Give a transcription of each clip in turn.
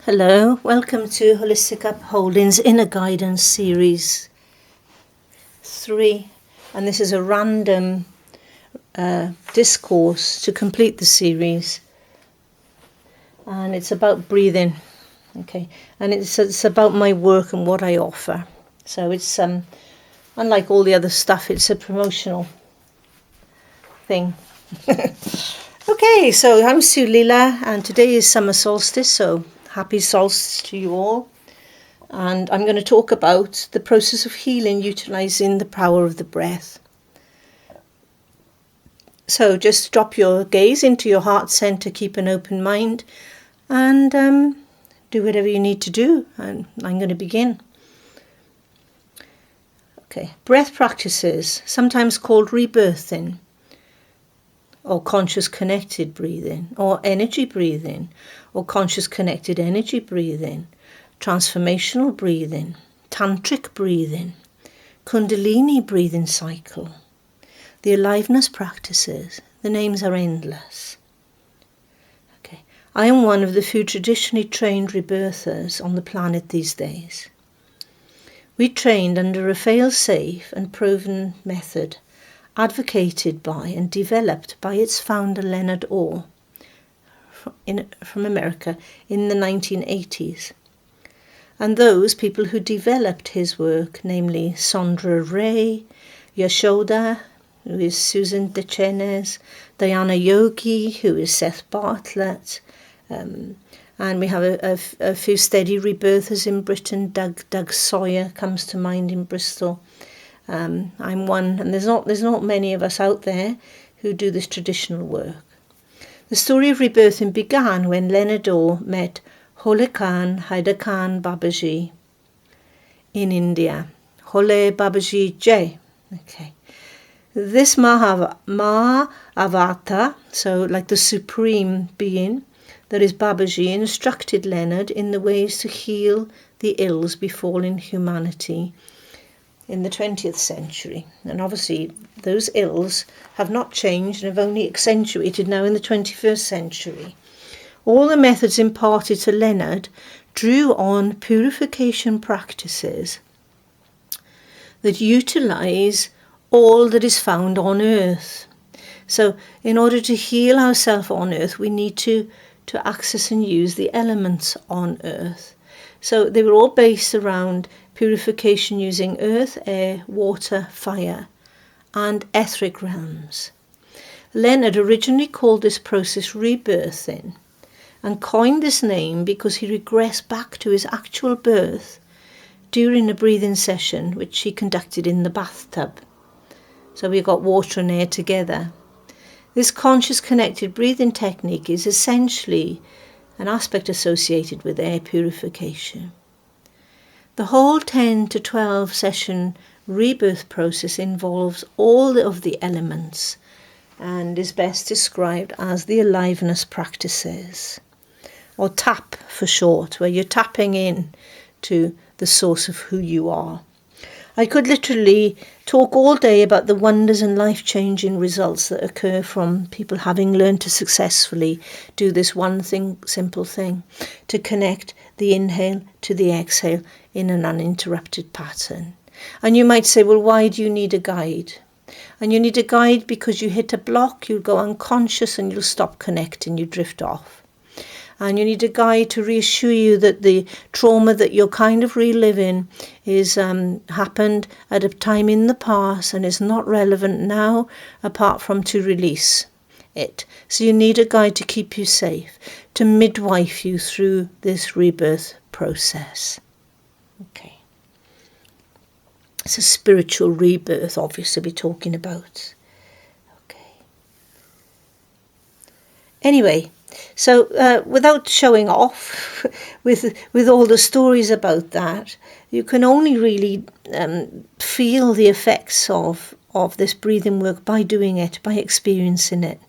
Hello, welcome to Holistic Upholdings Inner Guidance Series 3, and this is a random discourse to complete the series, and it's about breathing, okay, and it's about my work and what I offer. So it's unlike all the other stuff, it's a promotional thing. Okay, so I'm Suleela, and today is summer solstice, so happy solstice to you all. And I'm going to talk about the process of healing utilising the power of the breath. So just drop your gaze into your heart centre, keep an open mind, and do whatever you need to do. And I'm going to begin. Okay, breath practices, sometimes called rebirthing, or conscious connected breathing, or energy breathing, or conscious connected energy breathing, transformational breathing, tantric breathing, kundalini breathing cycle, the aliveness practices. The names are endless. Okay, I am one of the few traditionally trained rebirthers on the planet these days. We trained under a fail-safe and proven method advocated by and developed by its founder Leonard Orr from America in the 1980s. And those people who developed his work, namely Sondra Ray, Yashoda, who is Susan DeChenez, Diana Yogi, who is Seth Bartlett, and we have a few steady rebirthers in Britain. Doug Sawyer comes to mind in Bristol. I'm one, and there's not many of us out there who do this traditional work. The story of rebirthing began when Leonard Orr met Hole Khan Haider Khan Babaji in India. Hole Babaji Jai. Okay. This Mahavata, so like the supreme being, that is Babaji, instructed Leonard in the ways to heal the ills befalling humanity in the 20th century. And obviously those ills have not changed and have only accentuated now in the 21st century. All the methods imparted to Leonard drew on purification practices that utilise all that is found on earth. So in order to heal ourselves on earth, we need to access and use the elements on earth. So they were all based around purification using earth, air, water, fire, and etheric realms. Leonard originally called this process rebirthing and coined this name because he regressed back to his actual birth during a breathing session which he conducted in the bathtub. So we got water and air together. This conscious connected breathing technique is essentially an aspect associated with air purification. The whole 10 to 12 session rebirth process involves all of the elements and is best described as the aliveness practices, or TAP for short, where you're tapping in to the source of who you are. I could literally talk all day about the wonders and life-changing results that occur from people having learned to successfully do this one thing, simple thing, to connect the inhale to the exhale in an uninterrupted pattern. And you might say, well, why do you need a guide? And you need a guide because you hit a block, you'll go unconscious and you'll stop connecting, you drift off. And you need a guide to reassure you that the trauma that you're kind of reliving is happened at a time in the past and is not relevant now, apart from to release it. So you need a guide to keep you safe, to midwife you through this rebirth process. Okay. It's a spiritual rebirth, obviously, we're talking about. Okay. Anyway, so without showing off with all the stories about that, you can only really feel the effects of this breathing work by doing it, by experiencing it.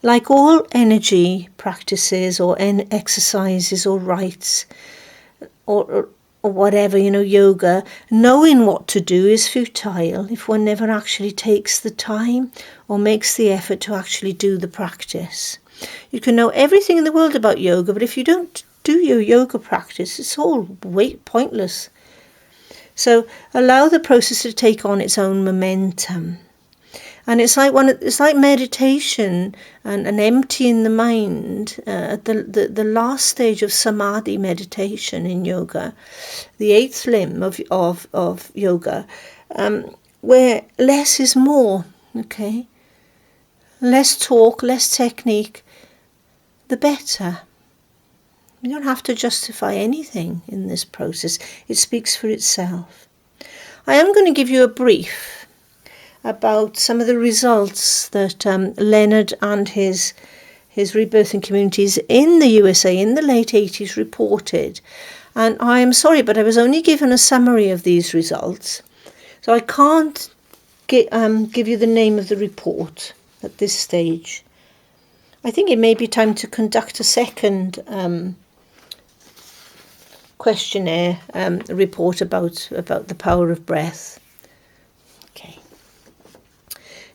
Like all energy practices or exercises or rites or whatever, yoga, knowing what to do is futile if one never actually takes the time or makes the effort to actually do the practice. You can know everything in the world about yoga, but if you don't do your yoga practice. It's all pointless. So allow the process to take on its own momentum. And it's like meditation and emptying the mind at the last stage of samadhi meditation in yoga, the 8th limb of yoga, where less is more. Okay, less talk, less technique, the better. You don't have to justify anything in this process. It speaks for itself. I am going to give you a brief about some of the results that Leonard and his rebirthing communities in the USA in the late 80s reported. And I am sorry, but I was only given a summary of these results. So I can't give you the name of the report at this stage. I think it may be time to conduct a second questionnaire report about the power of breath. Okay.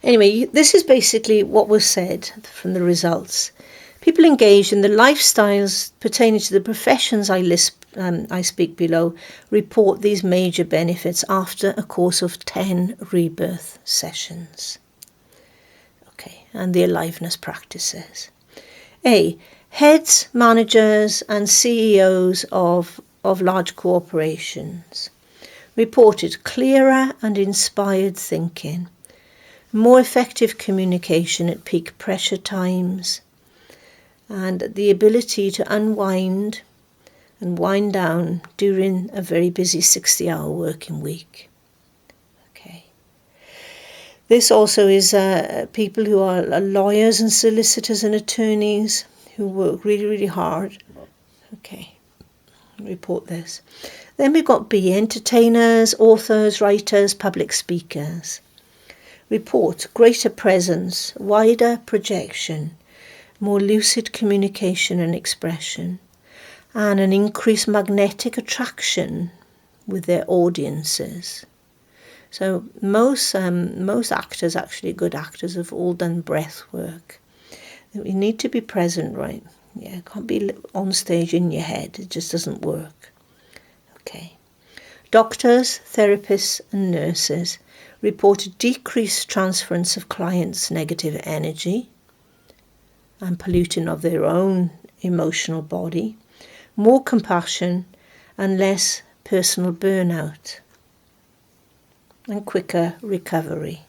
Anyway, this is basically what was said from the results. People engaged in the lifestyles pertaining to the professions I speak below report these major benefits after a course of 10 rebirth sessions. Okay, and the aliveness practices. A. Heads, managers and CEOs of large corporations reported clearer and inspired thinking, more effective communication at peak pressure times, and the ability to unwind and wind down during a very busy 60-hour working week. Okay. This also is people who are lawyers and solicitors and attorneys who work really, really hard. Okay, report this. Then we've got B, entertainers, authors, writers, public speakers. Report greater presence, wider projection, more lucid communication and expression, and an increased magnetic attraction with their audiences. So most actors, actually good actors, have all done breath work. You need to be present, right? Yeah, it can't be on stage in your head. It just doesn't work. Okay. Doctors, therapists and nurses reported decreased transference of clients' negative energy and polluting of their own emotional body, more compassion and less personal burnout, and quicker recovery.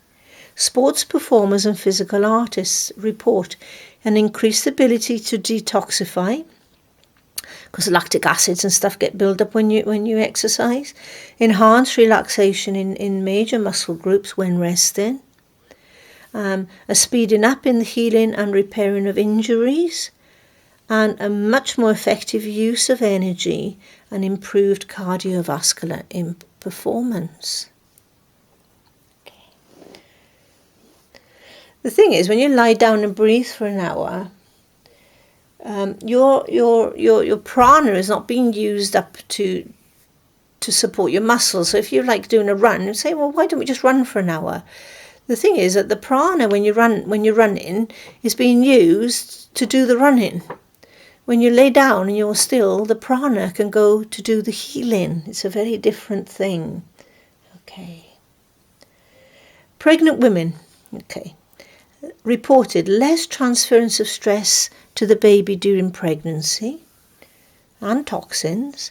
Sports performers and physical artists report an increased ability to detoxify, because lactic acids and stuff get built up when you exercise. Enhanced relaxation in major muscle groups when resting. A speeding up in the healing and repairing of injuries. And a much more effective use of energy and improved cardiovascular performance. Okay. The thing is, when you lie down and breathe for an hour, your prana is not being used up to support your muscles. So if you're like doing a run, you say, well, why don't we just run for an hour? The thing is that the prana when you're running is being used to do the running. When you lay down and you're still, the prana can go to do the healing. It's a very different thing. Okay. Pregnant women, okay, reported less transference of stress to the baby during pregnancy and toxins,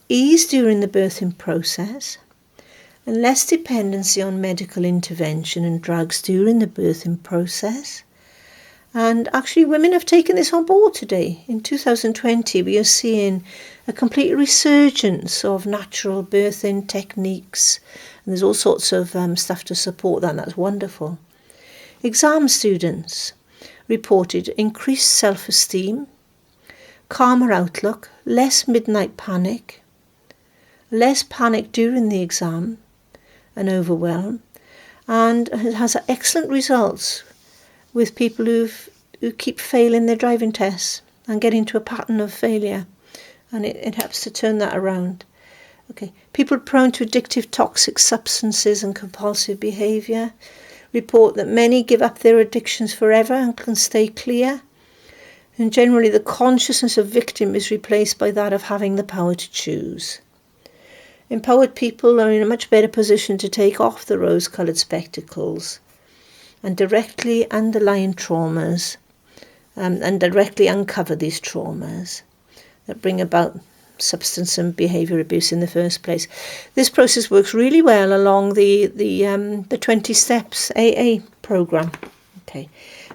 ease during the birthing process, and less dependency on medical intervention and drugs during the birthing process. And actually women have taken this on board today. In 2020 we are seeing a complete resurgence of natural birthing techniques, and there's all sorts of stuff to support that, and that's wonderful. Exam students reported increased self-esteem, calmer outlook, less midnight panic, less panic during the exam and overwhelm, and it has excellent results with people who keep failing their driving tests and get into a pattern of failure, and it helps to turn that around. Okay, people prone to addictive toxic substances and compulsive behaviour report that many give up their addictions forever and can stay clear. And generally the consciousness of victim is replaced by that of having the power to choose. Empowered people are in a much better position to take off the rose-coloured spectacles and directly underline traumas and directly uncover these traumas that bring about substance and behaviour abuse in the first place. This process works really well along the 20 steps AA program. Okay,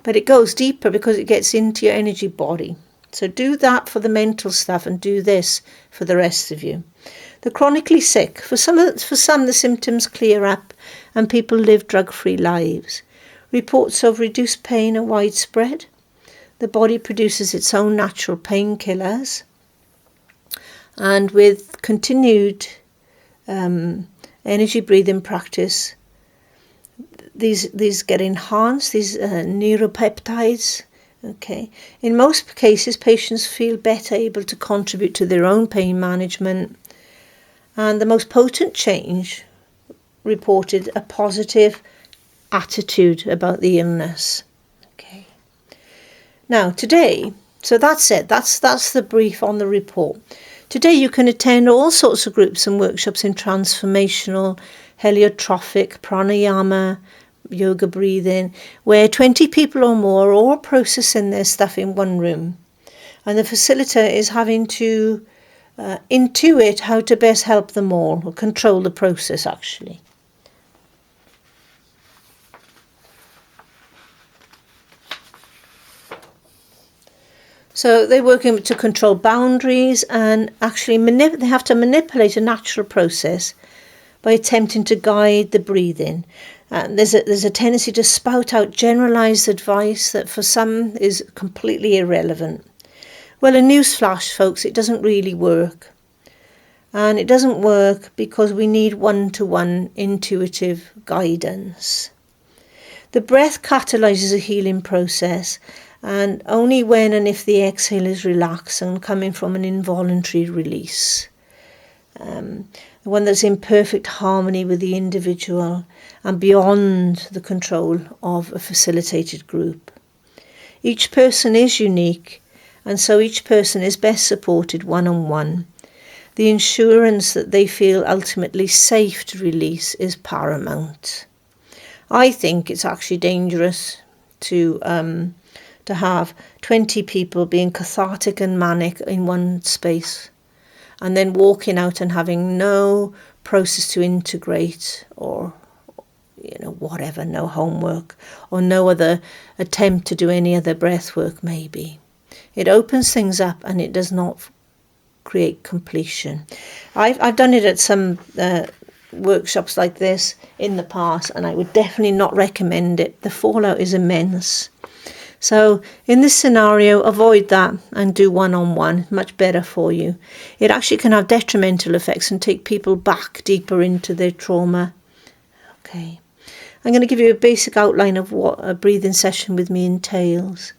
but it goes deeper because it gets into your energy body. So do that for the mental stuff and do this for the rest of you. The chronically sick, for some the symptoms clear up and people live drug-free lives. Reports of reduced pain are widespread. The body produces its own natural painkillers. And with continued energy breathing practice, these get enhanced, these neuropeptides. Okay. In most cases, patients feel better able to contribute to their own pain management. And the most potent change reported a positive attitude about the illness. Okay. Now today, so that's it. That's the brief on the report. Today you can attend all sorts of groups and workshops in transformational, heliotropic, pranayama, yoga breathing, where 20 people or more are all processing their stuff in one room. And the facilitator is having to intuit how to best help them all, or control the process actually. So they're working to control boundaries and actually they have to manipulate a natural process by attempting to guide the breathing. There's a tendency to spout out generalised advice that for some is completely irrelevant. Well, a newsflash, folks, it doesn't really work. And it doesn't work because we need one-to-one intuitive guidance. The breath catalyses a healing process, and only when and if the exhale is relaxed and coming from an involuntary release. One that's in perfect harmony with the individual and beyond the control of a facilitated group. Each person is unique, and so each person is best supported one-on-one. The assurance that they feel ultimately safe to release is paramount. I think it's actually dangerous to have 20 people being cathartic and manic in one space and then walking out and having no process to integrate or whatever, no homework or no other attempt to do any other breath work maybe. It opens things up and it does not create completion. I've done it at some workshops like this in the past, and I would definitely not recommend it. The fallout is immense. So in this scenario, avoid that and do one-on-one, much better for you. It actually can have detrimental effects and take people back deeper into their trauma. Okay. I'm going to give you a basic outline of what a breathing session with me entails.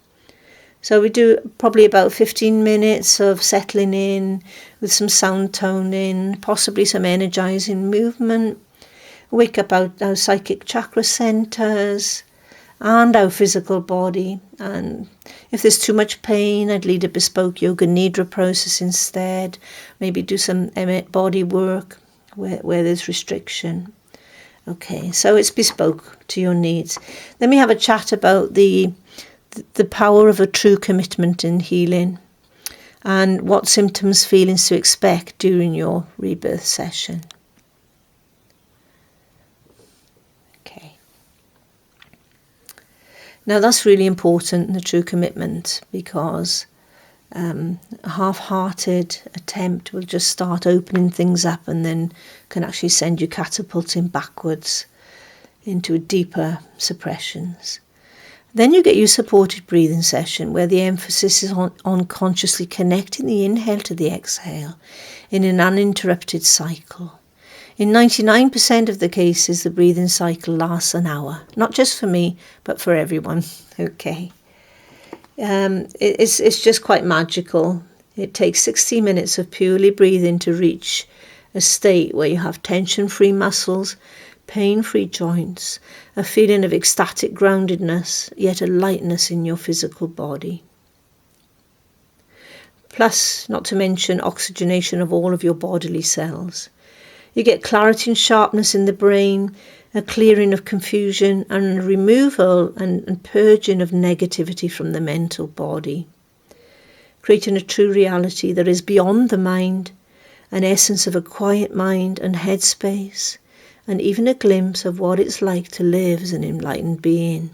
So we do probably about 15 minutes of settling in with some sound toning, possibly some energizing movement, wake up our psychic chakra centers and our physical body. And if there's too much pain, I'd lead a bespoke yoga nidra process instead. Maybe do some body work where there's restriction. Okay, so it's bespoke to your needs. Then we have a chat about the power of a true commitment in healing and what symptoms, feelings to expect during your rebirth session. Okay. Now that's really important, the true commitment, because a half-hearted attempt will just start opening things up and then can actually send you catapulting backwards into deeper suppressions. Then you get your supported breathing session where the emphasis is on consciously connecting the inhale to the exhale in an uninterrupted cycle. In 99% of the cases, the breathing cycle lasts an hour, not just for me, but for everyone. Okay. It's just quite magical. It takes 60 minutes of purely breathing to reach a state where you have tension-free muscles, pain-free joints, a feeling of ecstatic groundedness, yet a lightness in your physical body. plus not to mention oxygenation of all of your bodily cells. You get clarity and sharpness in the brain, a clearing of confusion, and a removal and purging of negativity from the mental body, creating a true reality that is beyond the mind, an essence of a quiet mind and headspace, and even a glimpse of what it's like to live as an enlightened being,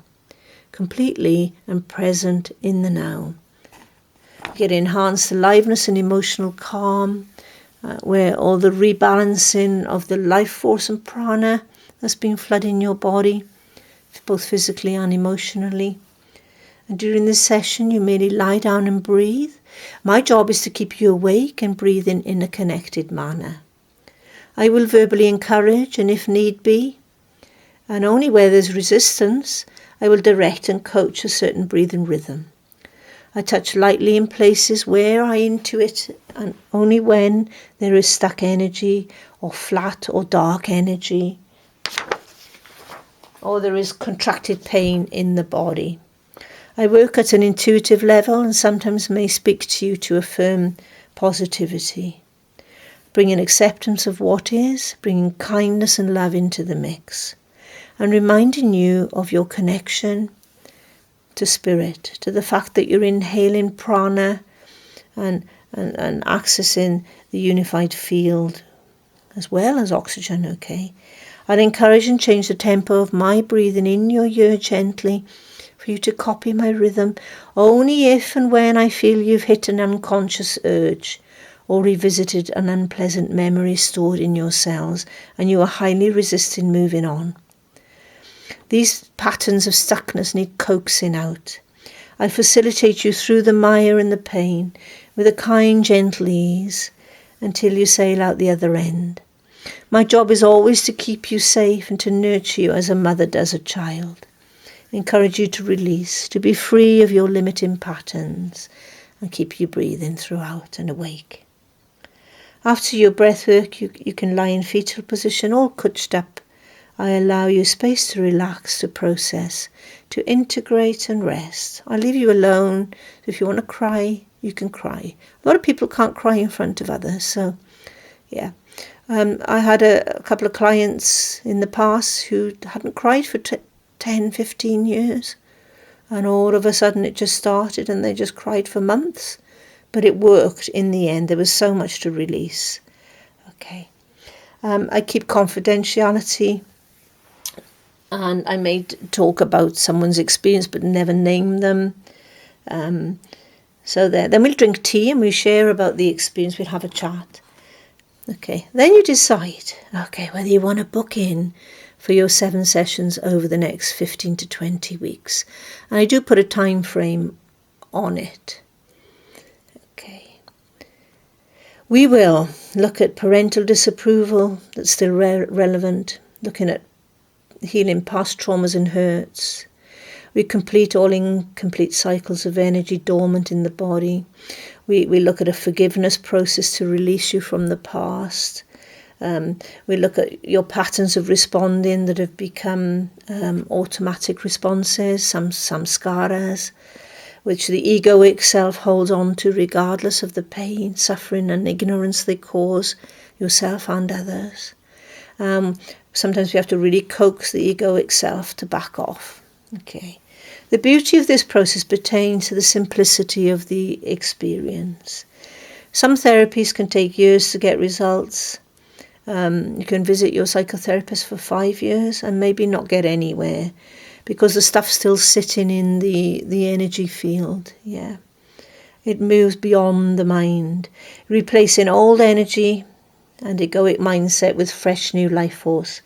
completely and present in the now. You get enhanced aliveness and emotional calm, where all the rebalancing of the life force and prana that's been flooding your body, both physically and emotionally. And during this session, you merely lie down and breathe. My job is to keep you awake and breathing in a connected manner. I will verbally encourage, and if need be, and only where there's resistance, I will direct and coach a certain breathing rhythm. I touch lightly in places where I intuit, and only when there is stuck energy or flat or dark energy, or there is contracted pain in the body. I work at an intuitive level and sometimes may speak to you to affirm positivity, bringing acceptance of what is, bringing kindness and love into the mix, and reminding you of your connection to spirit, to the fact that you're inhaling prana and accessing the unified field as well as oxygen, okay? I'll encourage and change the tempo of my breathing in your ear gently for you to copy my rhythm only if and when I feel you've hit an unconscious urge or revisited an unpleasant memory stored in your cells and you are highly resisting moving on. These patterns of stuckness need coaxing out. I facilitate you through the mire and the pain with a kind, gentle ease until you sail out the other end. My job is always to keep you safe and to nurture you as a mother does a child. Encourage you to release, to be free of your limiting patterns and keep you breathing throughout and awake. After your breath work, you can lie in fetal position all couched up. I allow you space to relax, to process, to integrate and rest. I leave you alone. If you want to cry, you can cry. A lot of people can't cry in front of others, so yeah. I had a couple of clients in the past who hadn't cried for 10, 15 years. And all of a sudden it just started and they just cried for months. But it worked in the end. There was so much to release. Okay. I keep confidentiality. And I may talk about someone's experience but never name them. So then we'll drink tea and we share about the experience. We'll have a chat. Okay. Then you decide, okay, whether you want to book in for your 7 sessions over the next 15 to 20 weeks. And I do put a time frame on it. Okay. We will look at parental disapproval that's still relevant, looking at healing past traumas and hurts. We complete all incomplete cycles of energy dormant in the body. We look at a forgiveness process to release you from the past. We look at your patterns of responding that have become automatic responses, some samskaras, which the egoic self holds on to regardless of the pain, suffering and ignorance they cause yourself and others. Sometimes we have to really coax the egoic self to back off. Okay. The beauty of this process pertains to the simplicity of the experience. Some therapies can take years to get results. You can visit your psychotherapist for 5 years and maybe not get anywhere because the stuff's still sitting in the energy field. Yeah. It moves beyond the mind, replacing old energy and egoic mindset with fresh new life force.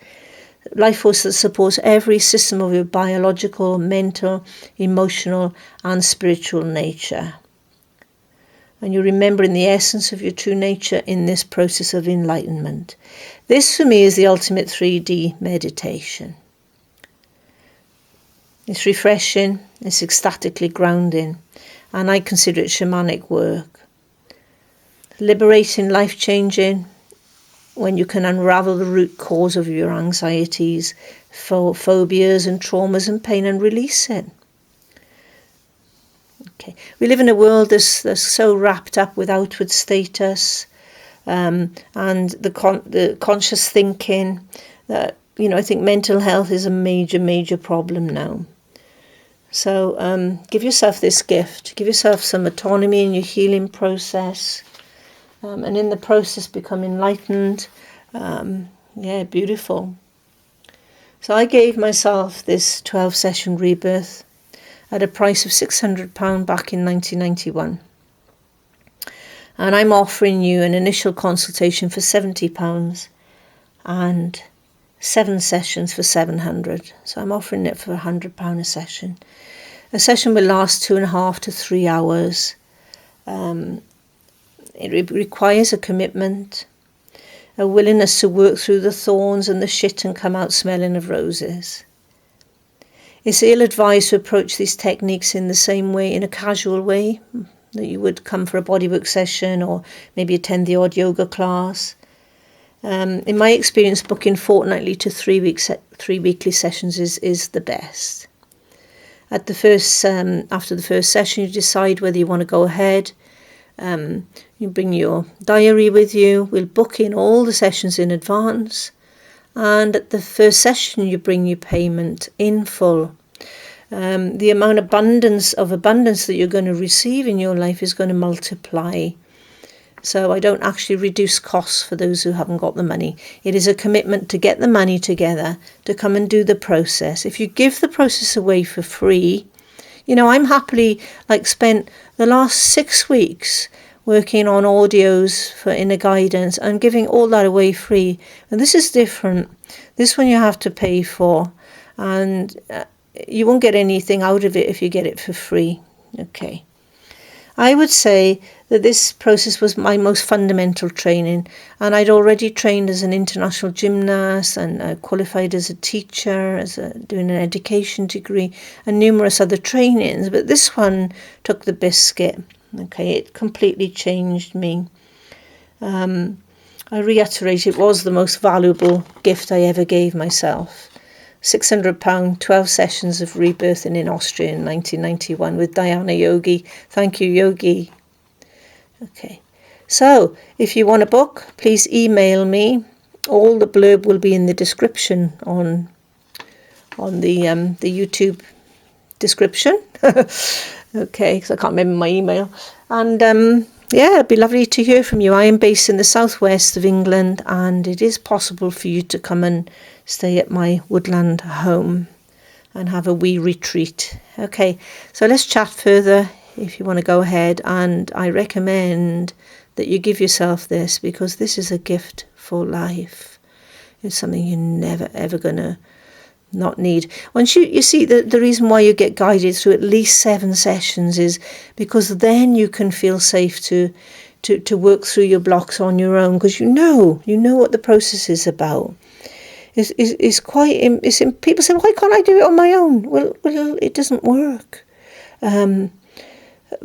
Life force that supports every system of your biological, mental, emotional and spiritual nature. And you're remembering the essence of your true nature in this process of enlightenment. This for me is the ultimate 3D meditation. It's refreshing, it's ecstatically grounding, and I consider it shamanic work. Liberating, life-changing, when you can unravel the root cause of your anxieties, phobias and traumas and pain and release it. Okay, we live in a world that's so wrapped up with outward status, and the conscious thinking that, I think mental health is a major problem now. So give yourself this gift. Give yourself some autonomy in your healing process, and in the process become enlightened. Beautiful. So I gave myself this 12-session rebirth at a price of £600 back in 1991. And I'm offering you an initial consultation for £70 and 7 sessions for £700. So I'm offering it for £100 a session. A session will last 2.5 to 3 hours. It requires a commitment, a willingness to work through the thorns and the shit and come out smelling of roses. It's ill-advised to approach these techniques in the same way, in a casual way, that you would come for a bodywork session or maybe attend the odd yoga class. In my experience, booking fortnightly to 3 weekly sessions is the best. After the first session, you decide whether you want to go ahead. You bring your diary with you. We'll book in all the sessions in advance. And at the first session, you bring your payment in full. The amount of abundance that you're going to receive in your life is going to multiply. So I don't actually reduce costs for those who haven't got the money. It is a commitment to get the money together, to come and do the process. If you give the process away for free, I'm happily spent the last 6 weeks working on audios for inner guidance and giving all that away free. And this is different. This one you have to pay for, and you won't get anything out of it if you get it for free. Okay. I would say that this process was my most fundamental training, and I'd already trained as an international gymnast and qualified as a teacher, doing an education degree and numerous other trainings, but this one took the biscuit. Okay, it completely changed me. I reiterate, it was the most valuable gift I ever gave myself. £600, 12 sessions of rebirthing in Austria in 1991 with Diana Yogi. Thank you, Yogi. Okay, so if you want a book, please email me. All the blurb will be in the description on the YouTube description. Okay, because I can't remember my email. And it'd be lovely to hear from you. I am based in the southwest of England, and it is possible for you to come and stay at my woodland home and have a wee retreat. Okay, so let's chat further if you want to go ahead, and I recommend that you give yourself this, because this is a gift for life. It's something you're never ever going to not need. Once you see the reason why you get guided through at least 7 sessions is because then you can feel safe to work through your blocks on your own, because you know what the process is about. People say, why can't I do it on my own? Well, it doesn't work.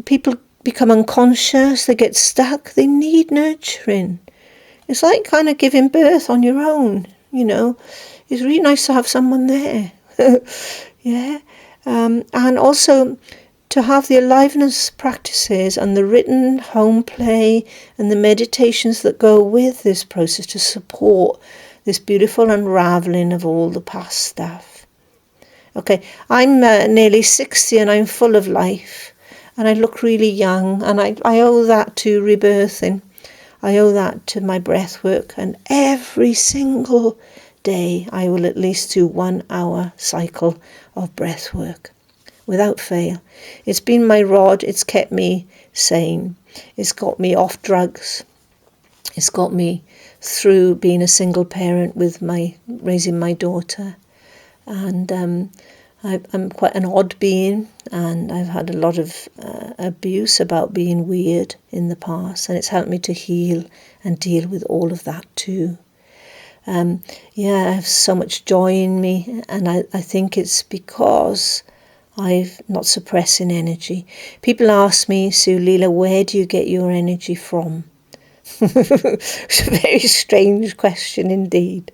People become unconscious, they get stuck, they need nurturing. It's like kind of giving birth on your own, It's really nice to have someone there. Yeah. And also to have the aliveness practices and the written home play and the meditations that go with this process to support this beautiful unraveling of all the past stuff. Okay, I'm nearly 60 and I'm full of life, and I look really young, and I owe that to rebirthing. I owe that to my breath work, and every single day I will at least do 1 hour cycle of breath work without fail. It's been my rod. It's kept me sane. It's got me off drugs. It's got me through being a single parent with raising my daughter. And I'm quite an odd being, and I've had a lot of abuse about being weird in the past, and it's helped me to heal and deal with all of that too. I have so much joy in me, and I think it's because I'm not suppressing energy. People ask me, Suleela, where do you get your energy from? It's a very strange question indeed.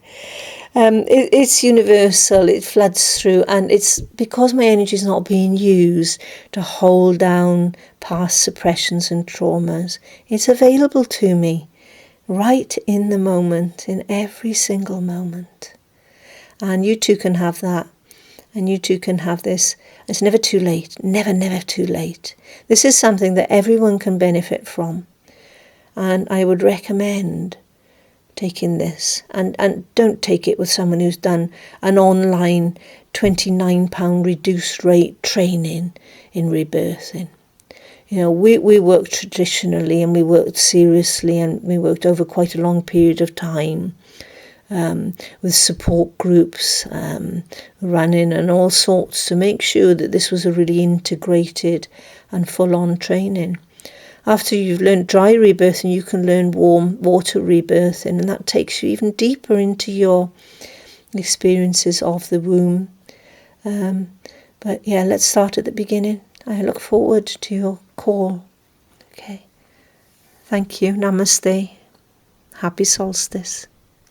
It's universal, it floods through, and it's because my energy is not being used to hold down past suppressions and traumas. It's available to me right in the moment, in every single moment. And you too can have that. And you too can have this. It's never too late. Never, never too late. This is something that everyone can benefit from. And I would recommend taking this. And don't take it with someone who's done an online £29 reduced rate training in rebirthing. You know, we worked traditionally and we worked seriously and we worked over quite a long period of time. With support groups running and all sorts to make sure that this was a really integrated and full-on training. After you've learned dry rebirthing, you can learn warm water rebirthing, and that takes you even deeper into your experiences of the womb. But yeah, let's start at the beginning. I look forward to your call. Okay. Thank you. Namaste. Happy solstice.